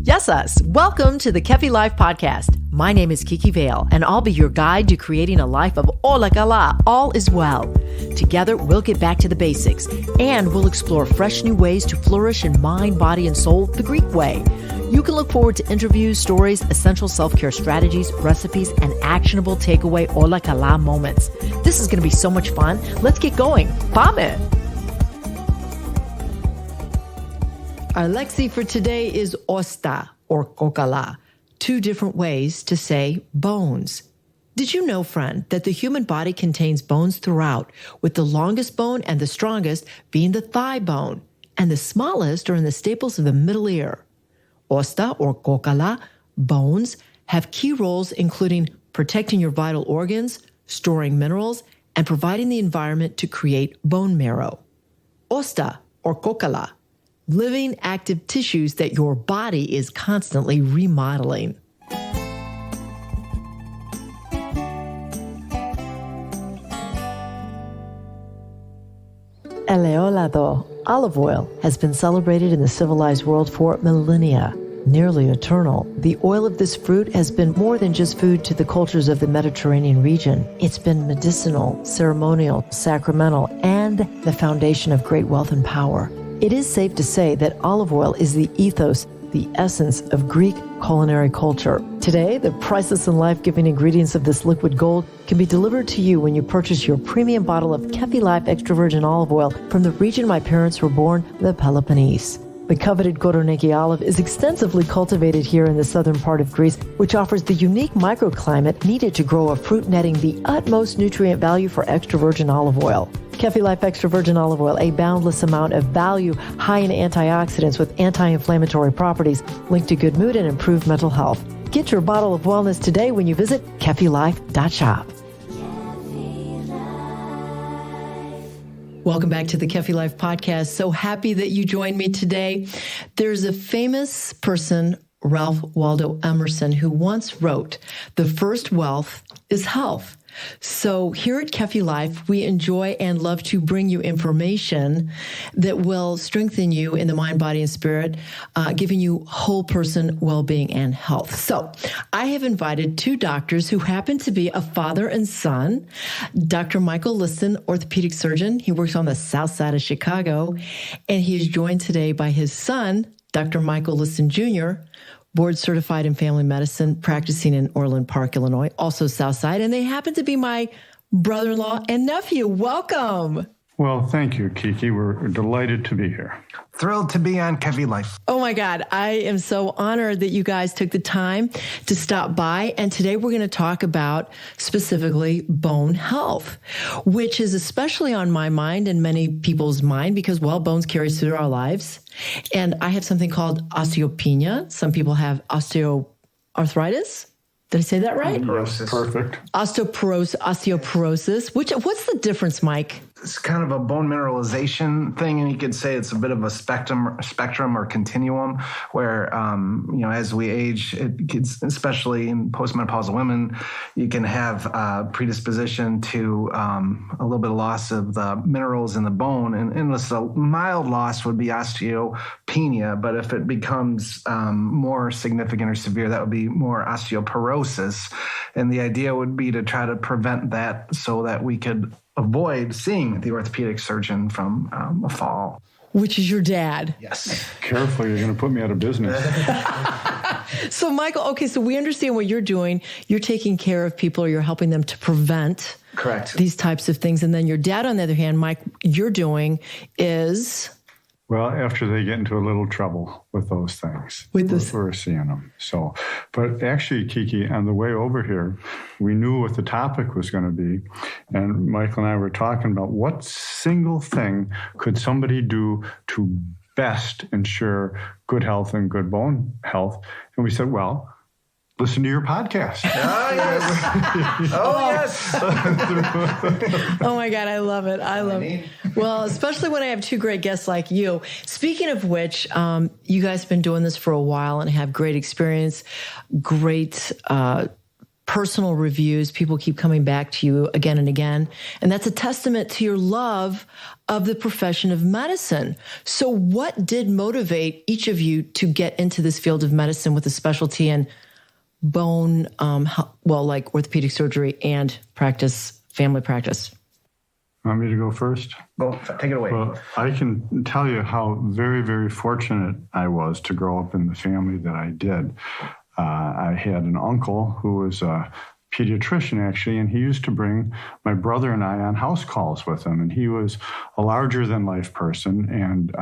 Yes, us. Welcome to the Kefi Life Podcast. My name is Kiki Vale, and I'll be your guide to creating a life of Ola, all is well. Together, we'll get back to the basics, and we'll explore fresh new ways to flourish in mind, body, and soul the Greek way. You can look forward to interviews, stories, essential self-care strategies, recipes, and actionable takeaway Ola Kala moments. This is going to be so much fun. Let's get going. Πάμε! Our Lexi for today is Osta, or Kokola, two different ways to say bones. Did you know, friend, that the human body contains bones throughout, with the longest bone and the strongest being the thigh bone, and the smallest are in the staples of the middle ear. Osta, or Kokola, bones have key roles including protecting your vital organs, storing minerals, and providing the environment to create bone marrow. Osta, or Kokola, living, active tissues that your body is constantly remodeling. Eleolado, olive oil, has been celebrated in the civilized world for millennia. Nearly eternal, the oil of this fruit has been more than just food to the cultures of the Mediterranean region. It's been medicinal, ceremonial, sacramental, and the foundation of great wealth and power. It is safe to say that olive oil is the ethos, the essence of Greek culinary culture. Today, the priceless and life-giving ingredients of this liquid gold can be delivered to you when you purchase your premium bottle of Kefi Life extra virgin olive oil from the region my parents were born, the Peloponnese. The coveted Koroniki olive is extensively cultivated here in the southern part of Greece, which offers the unique microclimate needed to grow a fruit netting the utmost nutrient value for extra virgin olive oil. Kefi Life extra virgin olive oil, a boundless amount of value, high in antioxidants with anti-inflammatory properties, linked to good mood and improved mental health. Get your bottle of wellness today when you visit kefilife.shop. Welcome back to the Kefi Life Podcast. So happy that you joined me today. There's a famous person, Ralph Waldo Emerson, who once wrote, "The first wealth is health." So here at Kefi Life, we enjoy and love to bring you information that will strengthen you in the mind, body, and spirit, giving you whole person well-being and health. So I have invited two doctors who happen to be a father and son. Dr. Michael Liston, orthopedic surgeon. He works on the south side of Chicago, and he is joined today by his son, Dr. Michael Liston Jr., board certified in family medicine, practicing in Orland Park, Illinois, also South Side. And they happen to be my brother-in-law and nephew. Welcome. Well, thank you, Kiki. We're delighted to be here. Thrilled to be on Kefi Life. Oh my God. I am so honored that you guys took the time to stop by. And today we're going to talk about specifically bone health, which is especially on my mind and many people's mind because, well, bones carry through our lives. And I have something called osteopenia. Some people have osteoarthritis. Did I say that right? Yes, perfect. Osteoporosis. What's the difference, Mike? It's kind of a bone mineralization thing, and you could say it's a bit of a spectrum or continuum where, as we age, especially in postmenopausal women, you can have predisposition to a little bit of loss of the minerals in the bone. And unless a mild loss would be osteopenia, but if it becomes more significant or severe, that would be more osteoporosis. And the idea would be to try to prevent that so that we could avoid seeing the orthopedic surgeon from a fall. Which is your dad. Yes. Careful, you're going to put me out of business. So, Michael, okay, so we understand what you're doing. You're taking care of people, or you're helping them to prevent Correct. These types of things. And then your dad, on the other hand, Mike, you're doing is... Well, after they get into a little trouble with those things, we're seeing them. So, but actually, Kiki, on the way over here, we knew what the topic was going to be. And Michael and I were talking about what single thing could somebody do to best ensure good health and good bone health. And we said, well, listen to your podcast. Oh, yes. Oh, my God. I love it. I love it. Well, especially when I have two great guests like you. Speaking of which, you guys have been doing this for a while and have great experience, great personal reviews. People keep coming back to you again and again. And that's a testament to your love of the profession of medicine. So what did motivate each of you to get into this field of medicine with a specialty in bone, like orthopedic surgery and family practice? Want me to go first? Well, take it away. Well, I can tell you how very, very fortunate I was to grow up in the family that I did. I had an uncle who was a pediatrician, actually, and he used to bring my brother and I on house calls with him. And he was a larger-than-life person, and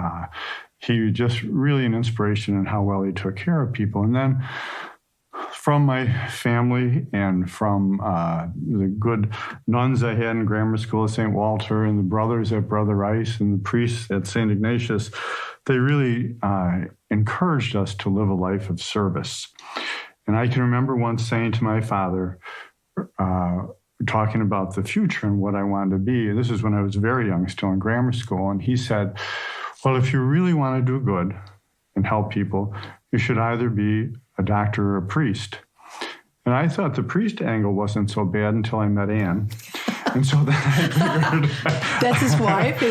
he was just really an inspiration in how well he took care of people. And then from my family and from the good nuns I had in grammar school at St. Walter and the brothers at Brother Rice and the priests at St. Ignatius, they really encouraged us to live a life of service. And I can remember once saying to my father, talking about the future and what I wanted to be, and this is when I was very young, still in grammar school, and he said, well, if you really want to do good and help people, you should either be a doctor or a priest. And I thought the priest angle wasn't so bad until I met Anne. And so then I figured that's his wife.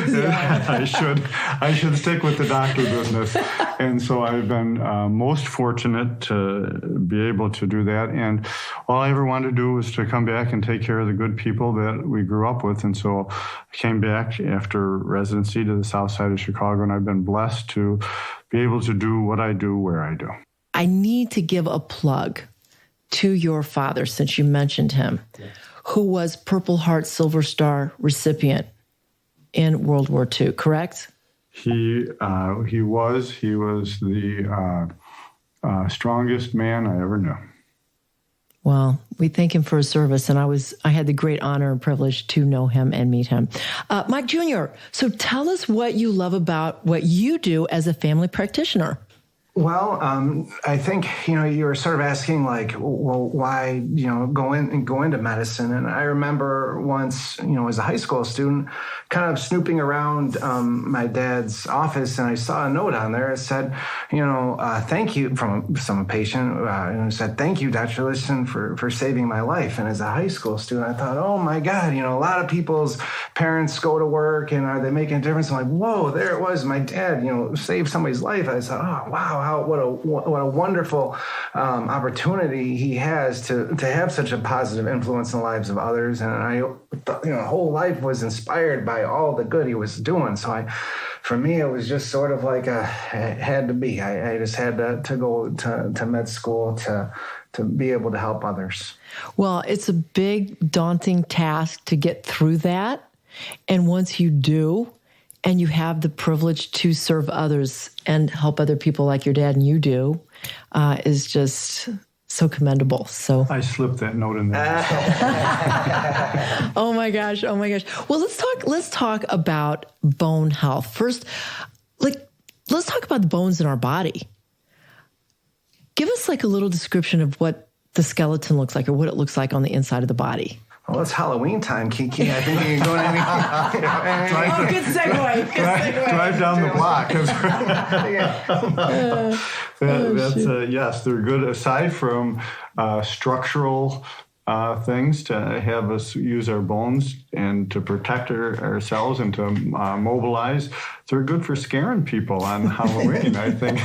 I should stick with the doctor business. And so I've been most fortunate to be able to do that. And all I ever wanted to do was to come back and take care of the good people that we grew up with. And so I came back after residency to the south side of Chicago, and I've been blessed to be able to do what I do where I do. I need to give a plug to your father, since you mentioned him, who was Purple Heart Silver Star recipient in World War II, correct? He was the strongest man I ever knew. Well, we thank him for his service, and I had the great honor and privilege to know him and meet him. Mike Jr., so tell us what you love about what you do as a family practitioner. Well, I think, you were sort of asking why, go into medicine. And I remember once, as a high school student, kind of snooping around my dad's office, and I saw a note on there. It said, thank you from some patient, and it said, thank you, Dr. Liston, for saving my life. And as a high school student, I thought, oh my God, a lot of people's parents go to work, and are they making a difference? I'm like, whoa, there it was, my dad, saved somebody's life. I thought, oh wow. What a wonderful opportunity he has to have such a positive influence in the lives of others. And I thought, whole life was inspired by all the good he was doing. So for me, it was just sort of like it had to be. I just had to go to med school to be able to help others. Well, it's a big, daunting task to get through that. And once you do, and you have the privilege to serve others and help other people like your dad and you do, is just so commendable. So I slipped that note in there. Oh my gosh. Well, let's talk about bone health. First, let's talk about the bones in our body. Give us a little description of what the skeleton looks like or what it looks like on the inside of the body. Well, it's Halloween time, Kiki. I think you can go to good segue. Drive down the block. Yes, they're good. Aside from structural things to have us use our bones and to protect ourselves and to mobilize, they're good for scaring people on Halloween, I think.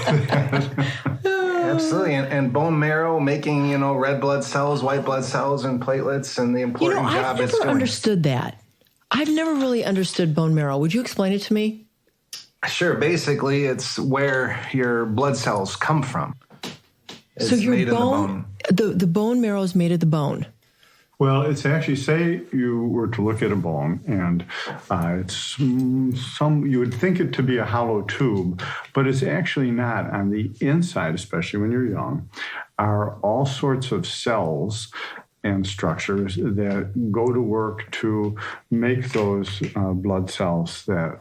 Absolutely. And bone marrow making, red blood cells, white blood cells, and platelets, and the important job it's doing. I've never understood that. I've never really understood bone marrow. Would you explain it to me? Sure. Basically, it's where your blood cells come from. So your bone, the bone marrow is made of the bone. Well, it's actually, say you were to look at a bone, and you would think it to be a hollow tube, but it's actually not. On the inside, especially when you're young, are all sorts of cells and structures that go to work to make those blood cells that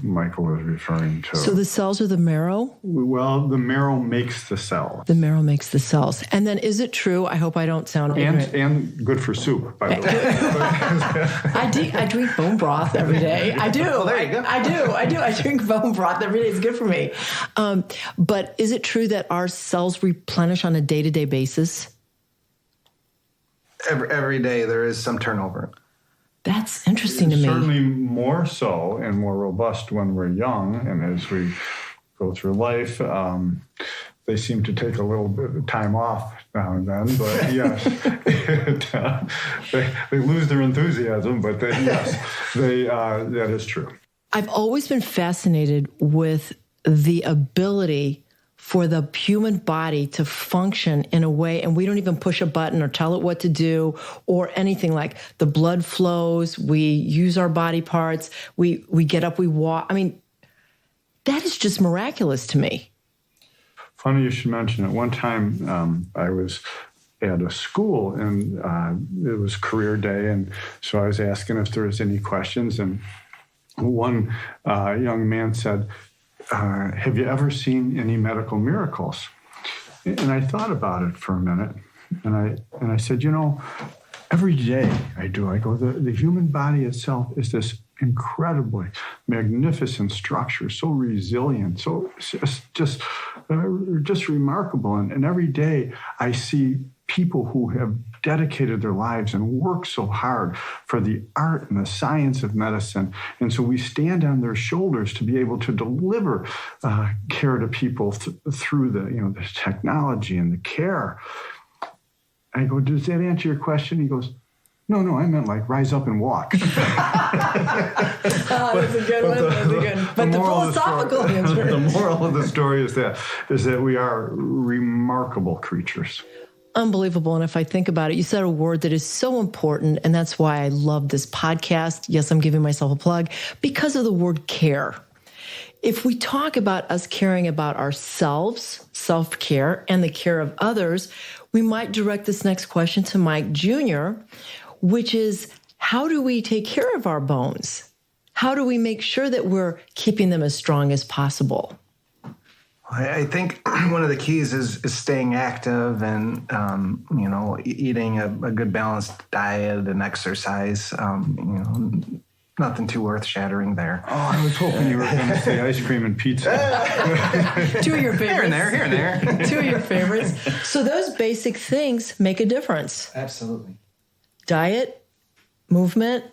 Michael was referring to. So the cells are the marrow? Well, the marrow makes the cells. The marrow makes the cells. And then is it true, I hope I don't sound ignorant. And good for soup, by the way. I drink bone broth every day. I do. Well, there you go. I do. I drink bone broth every day. It's good for me. But is it true that our cells replenish on a day-to-day basis? Every day there is some turnover. That's interesting to me. Certainly more so and more robust when we're young, and as we go through life, they seem to take a little bit of time off now and then. But yes, they lose their enthusiasm. But that is true. I've always been fascinated with the ability for the human body to function in a way, and we don't even push a button or tell it what to do or anything. Like the blood flows, we use our body parts, we get up, we walk. I mean, that is just miraculous to me. Funny you should mention it. One time I was at a school, and it was career day, and so I was asking if there was any questions, and one young man said, have you ever seen any medical miracles? And I thought about it for a minute, and I said, every day I do. I go, the human body itself is this incredibly magnificent structure, so resilient, so just remarkable. And every day I see people who have dedicated their lives and worked so hard for the art and the science of medicine. And so we stand on their shoulders to be able to deliver care to people through the technology and the care. I go, does that answer your question? He goes, no, I meant like rise up and walk. That's a good one. But the philosophical answer. The moral of the story is that we are remarkable creatures. Unbelievable. And if I think about it, you said a word that is so important, and that's why I love this podcast. Yes, I'm giving myself a plug because of the word care. If we talk about us caring about ourselves, self-care, and the care of others, we might direct this next question to Mike Jr., which is, how do we take care of our bones? How do we make sure that we're keeping them as strong as possible? I think one of the keys is staying active and, eating a good balanced diet and exercise. Nothing too earth-shattering there. Oh, I was hoping you were going to say ice cream and pizza. Two of your favorites. Here and there. Two of your favorites. So those basic things make a difference. Absolutely. Diet, movement,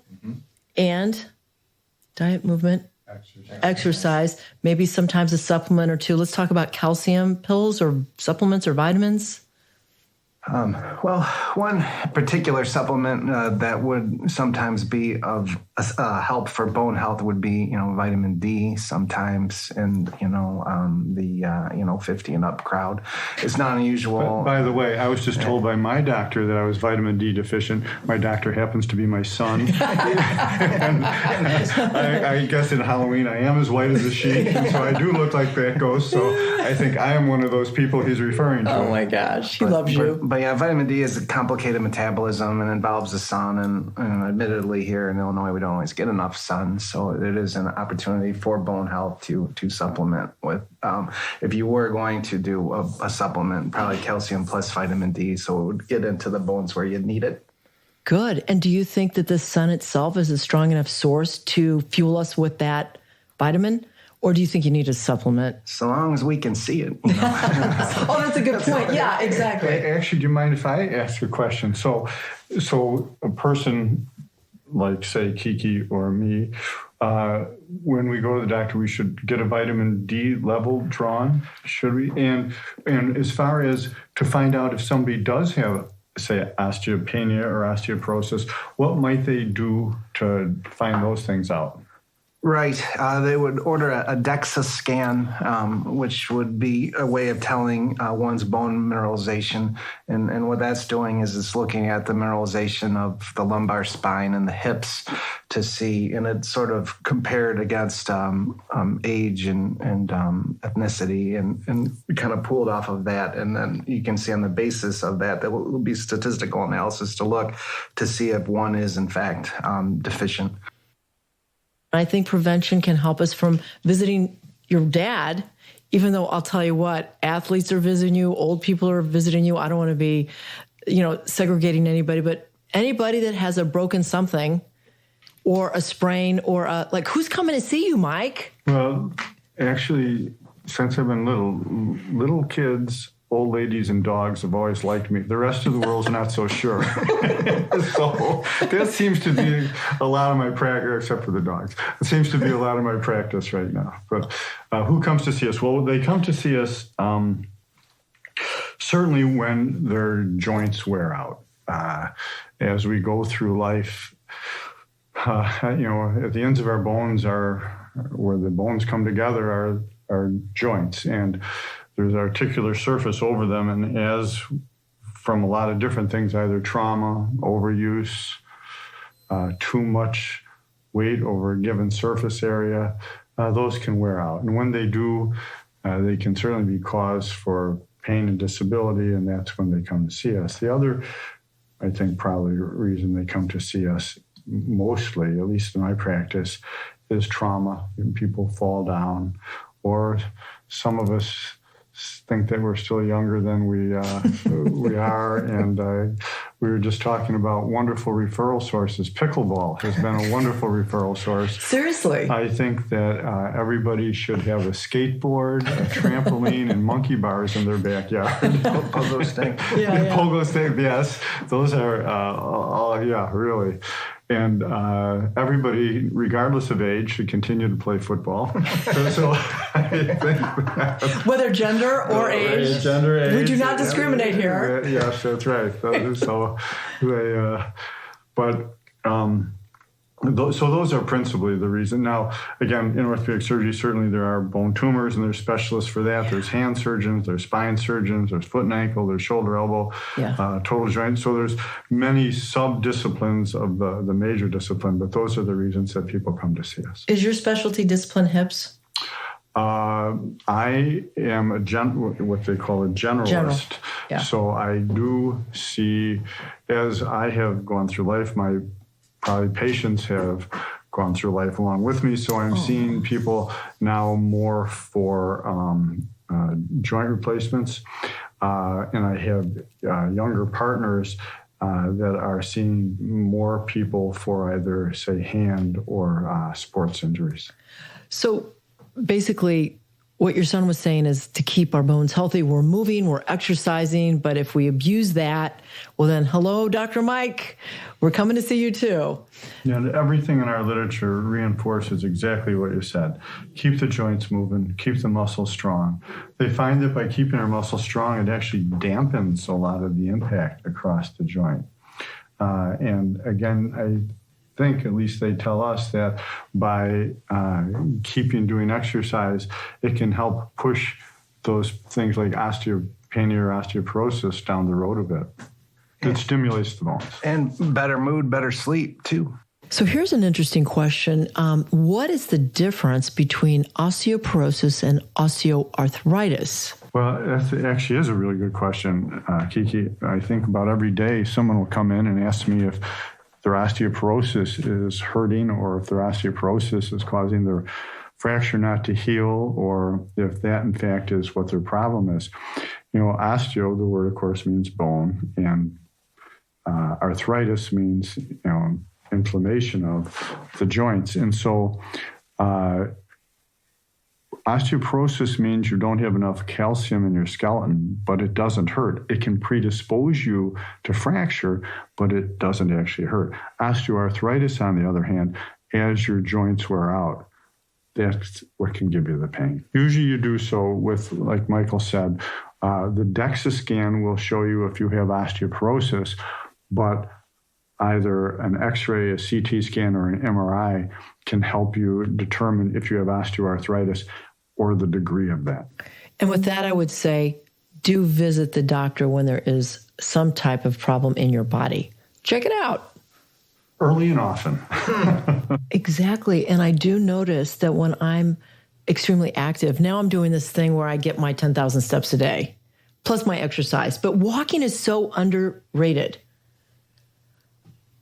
exercise, maybe sometimes a supplement or two. Let's talk about calcium pills or supplements or vitamins. Well, one particular supplement that would sometimes be of help for bone health would be, vitamin D sometimes, and the 50 and up crowd. It's not unusual. By the way, I was just told by my doctor that I was vitamin D deficient. My doctor happens to be my son. And I guess in Halloween I am as white as a sheet, and so I do look like that ghost. So I think I am one of those people he's referring to. Oh my gosh, he loves you. But yeah, vitamin D is a complicated metabolism and involves the sun. And admittedly, here in Illinois, we don't always get enough sun. So it is an opportunity for bone health to supplement with. If you were going to do a supplement, probably calcium plus vitamin D, so it would get into the bones where you need it. Good. And do you think that the sun itself is a strong enough source to fuel us with that vitamin? Or do you think you need a supplement? So long as we can see it. Oh, that's a good point. Yeah, exactly. Actually, do you mind if I ask a question? So a person like, say, Kiki or me, when we go to the doctor, we should get a vitamin D level drawn, should we? And as far as to find out if somebody does have, say, osteopenia or osteoporosis, what might they do to find those things out? Right. They would order a DEXA scan, which would be a way of telling one's bone mineralization. And what that's doing is it's looking at the mineralization of the lumbar spine and the hips to see, and it's sort of compared against age and ethnicity and kind of pulled off of that. And then you can see on the basis of that, there will be statistical analysis to look to see if one is, in fact, deficient. I think prevention can help us from visiting your dad, even though I'll tell you what, athletes are visiting you, old people are visiting you. I don't want to be, segregating anybody, but anybody that has a broken something or a sprain or who's coming to see you, Mike? Well, actually, since I've been little kids old ladies and dogs have always liked me. The rest of the world's not so sure. So that seems to be a lot of my practice, except for the dogs. It seems to be a lot of my practice right now. But who comes to see us? Well, they come to see us certainly when their joints wear out. As we go through life, at the ends of our bones where the bones come together are joints, and there's articular surface over them. And as from a lot of different things, either trauma, overuse, too much weight over a given surface area, those can wear out. And when they do, they can certainly be cause for pain and disability, and that's when they come to see us. The other, I think, probably reason they come to see us mostly, at least in my practice, is trauma. People fall down, or some of us think that we're still younger than we are. And we were just talking about wonderful referral sources. Pickleball has been a wonderful referral source. Seriously. I think that everybody should have a skateboard, a trampoline, and monkey bars in their backyard. Pogo stick. Yeah. Pogo stick, yes. Those are, really. And everybody, regardless of age, should continue to play football. So I think that, whether gender or age, we do not discriminate here. Yes, that's right. So those are principally the reason. Now, again, in orthopedic surgery, certainly there are bone tumors, and there's specialists for that. There's hand surgeons, there's spine surgeons, there's foot and ankle, there's shoulder, elbow, total joint. So there's many sub-disciplines of the major discipline, but those are the reasons that people come to see us. Is your specialty discipline hips? I am what they call a generalist. Yeah. So I do see, as I have gone through life, my probably patients have gone through life along with me. So I'm seeing people now more for joint replacements. And I have younger partners that are seeing more people for either, say, hand or sports injuries. So basically, what your son was saying is to keep our bones healthy, we're moving, we're exercising, but if we abuse that, well then, hello, Dr. Mike, we're coming to see you too. Yeah, everything in our literature reinforces exactly what you said. Keep the joints moving, keep the muscles strong. They find that by keeping our muscles strong, it actually dampens a lot of the impact across the joint. And again, I think, at least they tell us, that by doing exercise, it can help push those things like osteopenia or osteoporosis down the road a bit. It stimulates the bones. And better mood, better sleep, too. So here's an interesting question. What is the difference between osteoporosis and osteoarthritis? Well, that actually is a really good question, Kiki. I think about every day someone will come in and ask me if their osteoporosis is hurting, or if their osteoporosis is causing their fracture not to heal, or if that, in fact, is what their problem is. Osteo, the word, of course, means bone, and arthritis means, inflammation of the joints. And so osteoporosis means you don't have enough calcium in your skeleton, but it doesn't hurt. It can predispose you to fracture, but it doesn't actually hurt. Osteoarthritis, on the other hand, as your joints wear out, that's what can give you the pain. Usually you do so with, like Michael said, the DEXA scan will show you if you have osteoporosis, but either an X-ray, a CT scan, or an MRI can help you determine if you have osteoarthritis or the degree of that. And with that, I would say, do visit the doctor when there is some type of problem in your body. Check it out. Early and often. Exactly. And I do notice that when I'm extremely active, now I'm doing this thing where I get my 10,000 steps a day, plus my exercise. But walking is so underrated.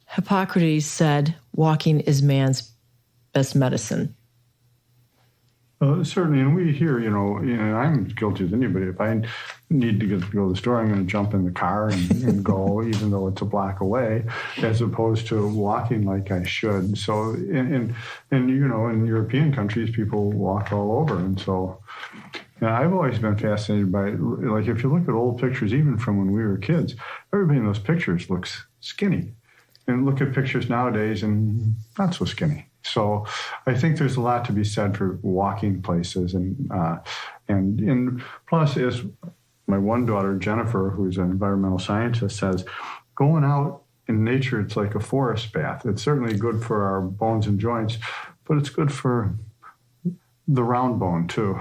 Hippocrates said, walking is man's best medicine. Certainly, and we hear, I'm guilty as anybody. If I need to go to the store, I'm going to jump in the car and go, even though it's a block away, as opposed to walking like I should. So, in European countries, people walk all over, and Now, I've always been fascinated by, like, if you look at old pictures, even from when we were kids, everybody in those pictures looks skinny. And look at pictures nowadays and not so skinny. So I think there's a lot to be said for walking places. And plus, as my one daughter, Jennifer, who's an environmental scientist, says, going out in nature, it's like a forest bath. It's certainly good for our bones and joints, but it's good for the round bone too.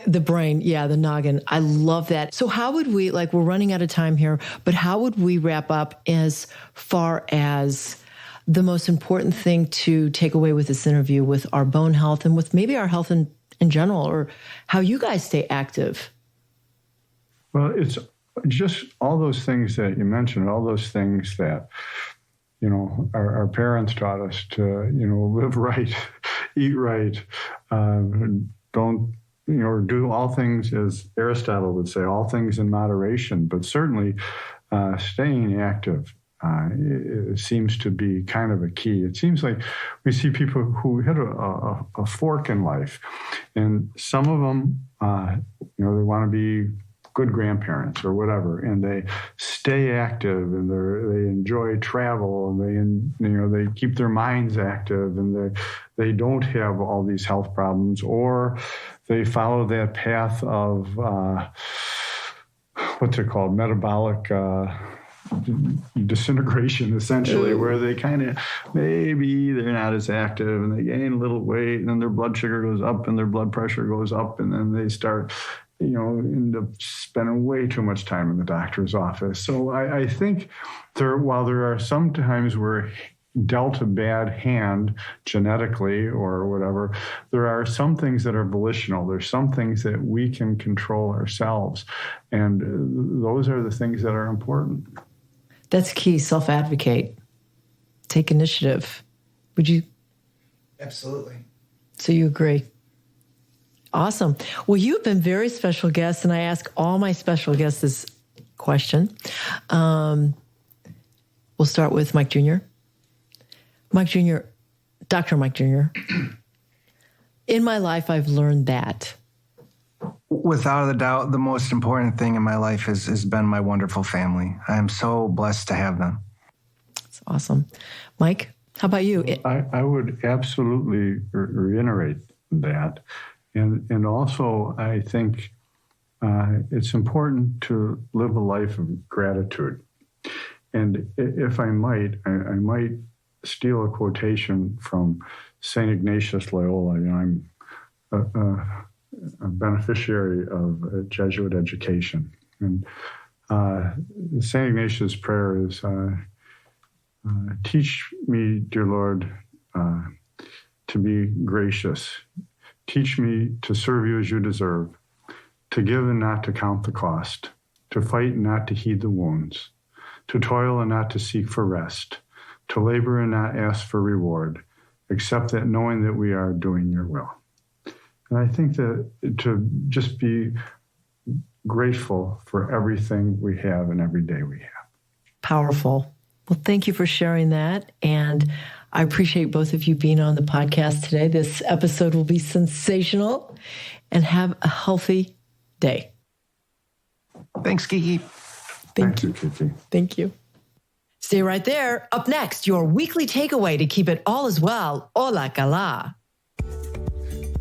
The brain, the noggin. I love that. So how would we, we're running out of time here, but how would we wrap up as far as the most important thing to take away with this interview with our bone health and with maybe our health in general, or how you guys stay active? Well, it's just all those things that you mentioned, all those things that, our parents taught us to, live right, eat right, don't, do all things, as Aristotle would say, all things in moderation, but certainly staying active it seems to be kind of a key. It seems like we see people who hit a fork in life, and some of them, they want to be good grandparents or whatever, and they stay active, and they enjoy travel, and they keep their minds active, and they don't have all these health problems, or they follow that path of what's it called, metabolic disintegration, essentially, where they kind of, maybe they're not as active and they gain a little weight, and then their blood sugar goes up and their blood pressure goes up, and then they start end up spending way too much time in the doctor's office. So I think while there are some times we're dealt a bad hand genetically or whatever, there are some things that are volitional. There's some things that we can control ourselves. And those are the things that are important. That's key. Self-advocate. Take initiative. Would you? Absolutely. So you agree? Awesome. Well, you've been very special guests, and I ask all my special guests this question. We'll start with Mike Jr. Mike Jr., Dr. Mike Jr., in my life, I've learned that. Without a doubt, the most important thing in my life has been my wonderful family. I am so blessed to have them. That's awesome. Mike, how about you? I would absolutely reiterate that. And also, I think it's important to live a life of gratitude. And if I might, I might steal a quotation from St. Ignatius Loyola. I'm a beneficiary of Jesuit education. And St. Ignatius' prayer is, teach me, dear Lord, to be gracious. Teach me to serve you as you deserve, to give and not to count the cost, to fight and not to heed the wounds, to toil and not to seek for rest, to labor and not ask for reward, except that knowing that we are doing your will. And I think that to just be grateful for everything we have and every day we have. Powerful. Well, thank you for sharing that. And I appreciate both of you being on the podcast today. This episode will be sensational, and have a healthy day. Thanks, Kiki. Thank you, Kiki. Thank you. Stay right there. Up next, your weekly takeaway to keep it all as well. Ola Kala.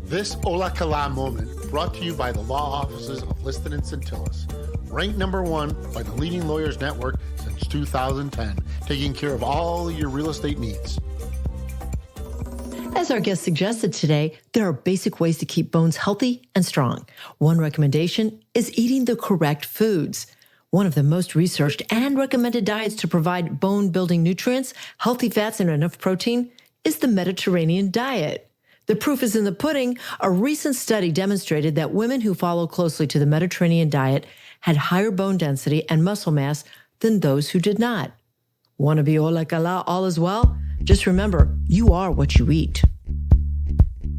This Ola Kala moment brought to you by the law offices of Liston and Liston, ranked #1 by the leading lawyers network since 2010, taking care of all your real estate needs. As our guest suggested today, there are basic ways to keep bones healthy and strong. One recommendation is eating the correct foods. One of the most researched and recommended diets to provide bone-building nutrients, healthy fats, and enough protein is the Mediterranean diet. The proof is in the pudding. A recent study demonstrated that women who follow closely to the Mediterranean diet had higher bone density and muscle mass than those who did not. Want to be Ola Kala all as well? Just remember, you are what you eat.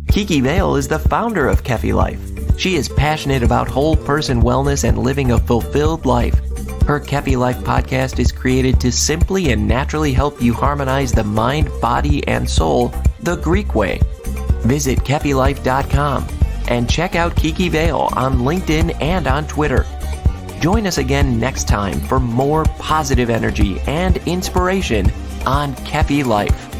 Kiki Vale is the founder of Kefi Life. She is passionate about whole person wellness and living a fulfilled life. Her Kefi Life podcast is created to simply and naturally help you harmonize the mind, body, and soul the Greek way. Visit KefiLife.com. and check out Kiki Vale on LinkedIn and on Twitter. Join us again next time for more positive energy and inspiration on Kefi Life.